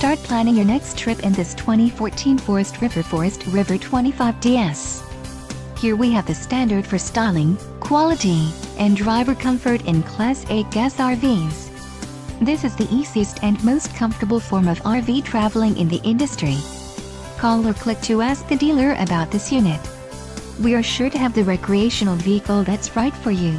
Start planning your next trip in this 2014 Forest River 25 DS. Here we have the standard for styling, quality, and driver comfort in ClassA Gas R VEES. This is the easiest and most comfortable form of RV traveling in the industry. Call or click to ask the dealer about this unit. We are sure to have the recreational vehicle that's right for you.